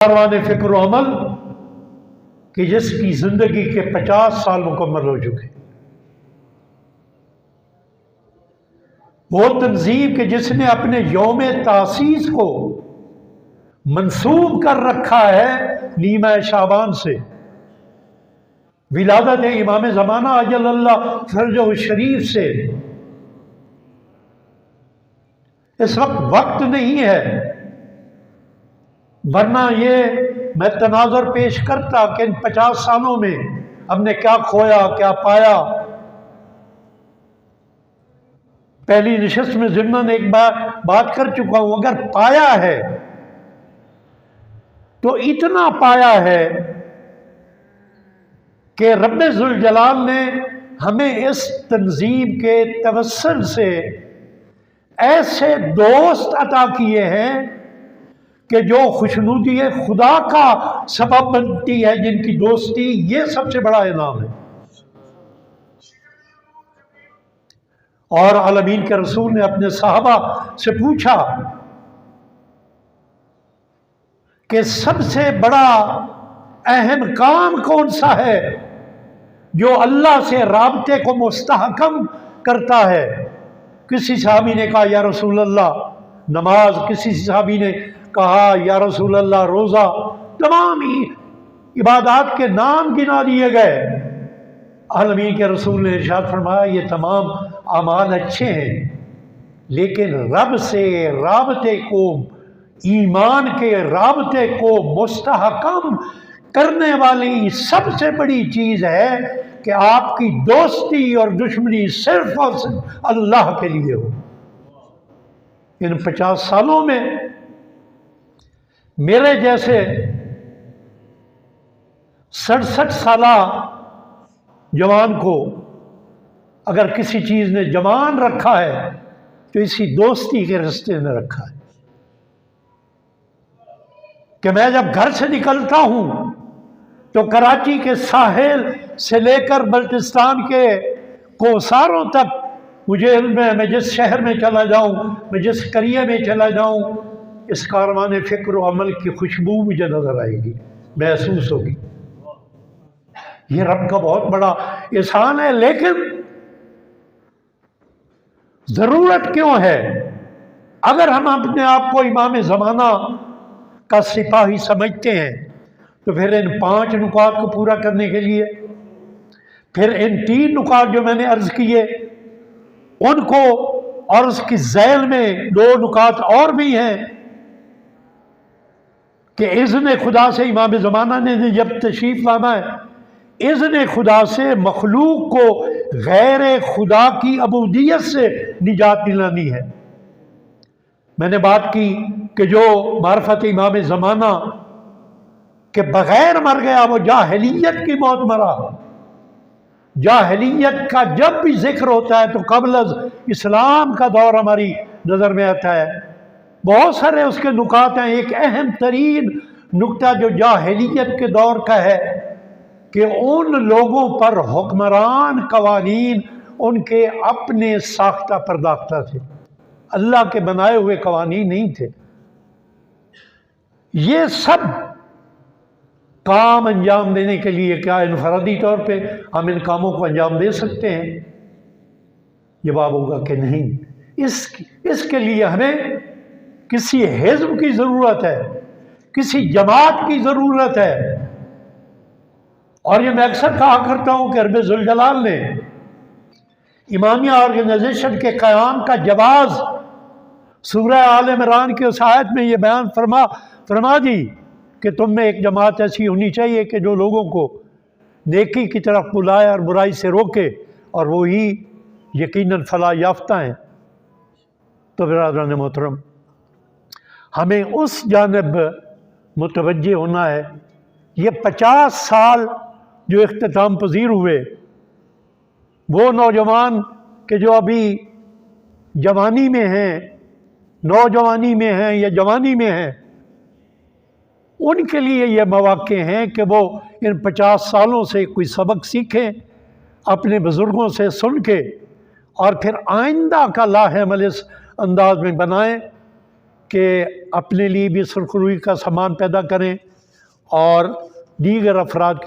کاروان فکر و عمل کہ جس کی زندگی کے 50 سال مکمل ہو چکے، وہ تنظیم کہ جس نے اپنے یوم تاسیس کو منسوب کر رکھا ہے نیمہ شعبان سے، ولادت امام زمانہ اجل اللہ فرجہ الشریف سے۔ اس وقت نہیں ہے، ورنہ یہ میں تناظر پیش کرتا کہ ان 50 سالوں میں ہم نے کیا کھویا کیا پایا۔ پہلی نشست میں ضمن ایک بات کر چکا ہوں، اگر پایا ہے تو اتنا پایا ہے کہ رب ذوالجلال نے ہمیں اس تنظیم کے توسل سے ایسے دوست عطا کیے ہیں کہ جو خوشنودی خدا کا سبب بنتی ہے، جن کی دوستی یہ سب سے بڑا انعام ہے۔ اور عالمین کے رسول نے اپنے صحابہ سے پوچھا کہ سب سے بڑا اہم کام کون سا ہے جو اللہ سے رابطے کو مستحکم کرتا ہے؟ کسی صحابی نے کہا یا رسول اللہ نماز، کسی صحابی نے کہا یا رسول اللہ روزہ، تمام عبادات کے نام گنا دیے گئے۔ عالمین کے رسول نے ارشاد فرمایا یہ تمام اعمال اچھے ہیں، لیکن رب سے رابطے کو، ایمان کے رابطے کو مستحکم کرنے والی سب سے بڑی چیز ہے کہ آپ کی دوستی اور دشمنی صرف اور صرف اللہ کے لیے ہو۔ ان 50 سالوں میں میرے جیسے 67 سالہ جوان کو اگر کسی چیز نے جوان رکھا ہے تو اسی دوستی کے رستے میں رکھا ہے کہ میں جب گھر سے نکلتا ہوں تو کراچی کے ساحل سے لے کر بلتستان کے کوساروں تک مجھے علم ہے، میں جس شہر میں چلا جاؤں، میں جس قریے میں چلا جاؤں، اس کاروان فکر و عمل کی خوشبو مجھے نظر آئے گی، محسوس ہوگی۔ یہ رب کا بہت بڑا احسان ہے، لیکن ضرورت کیوں ہے؟ اگر ہم اپنے آپ کو امام زمانہ کا سپاہی سمجھتے ہیں تو پھر ان 5 نکات کو پورا کرنے کے لیے، پھر ان 3 نکات جو میں نے عرض کیے ان کو، اور اس کی ذیل میں 2 نکات اور بھی ہیں کہ اذن خدا سے امام زمانہ نے جب تشریف لانا ہے، اذن خدا سے مخلوق کو غیر خدا کی عبودیت سے نجات دلانی ہے۔ میں نے بات کی کہ جو معرفت امام زمانہ کے بغیر مر گیا وہ جاہلیت کی موت مرا۔ جاہلیت کا جب بھی ذکر ہوتا ہے تو قبل از اسلام کا دور ہماری نظر میں آتا ہے۔ بہت سارے اس کے نکات ہیں، ایک اہم ترین نکتہ جو جاہلیت کے دور کا ہے کہ ان لوگوں پر حکمران قوانین ان کے اپنے ساختہ پرداختہ تھے، اللہ کے بنائے ہوئے قوانین نہیں تھے۔ یہ سب کام انجام دینے کے لیے کیا انفرادی طور پہ ہم ان کاموں کو انجام دے سکتے ہیں؟ جواب ہوگا کہ نہیں۔ اس کے لیے ہمیں کسی حزب کی ضرورت ہے، کسی جماعت کی ضرورت ہے۔ اور یہ میں اکثر کہا کرتا ہوں کہ رب ذوالجلال نے امامیہ آرگنائزیشن کے قیام کا جواز سورہ آل عمران کی اس آیت میں یہ بیان فرما دی کہ تم میں ایک جماعت ایسی ہونی چاہیے کہ جو لوگوں کو نیکی کی طرف بلائے اور برائی سے روکے، اور وہی یقیناً فلاح یافتہ ہیں۔ تو برادران محترم، ہمیں اس جانب متوجہ ہونا ہے۔ یہ 50 سال جو اختتام پذیر ہوئے، وہ نوجوان کہ جو ابھی جوانی میں ہیں، نوجوانی میں ہیں یا جوانی میں ہیں، ان کے لیے یہ مواقع ہیں کہ وہ ان 50 سالوں سے کوئی سبق سیکھیں، اپنے بزرگوں سے سن کے، اور پھر آئندہ کا لاہ عمل اس انداز میں بنائیں کہ اپنے لیے بھی سرخروئی کا سامان پیدا کریں، اور دیگر افراد کے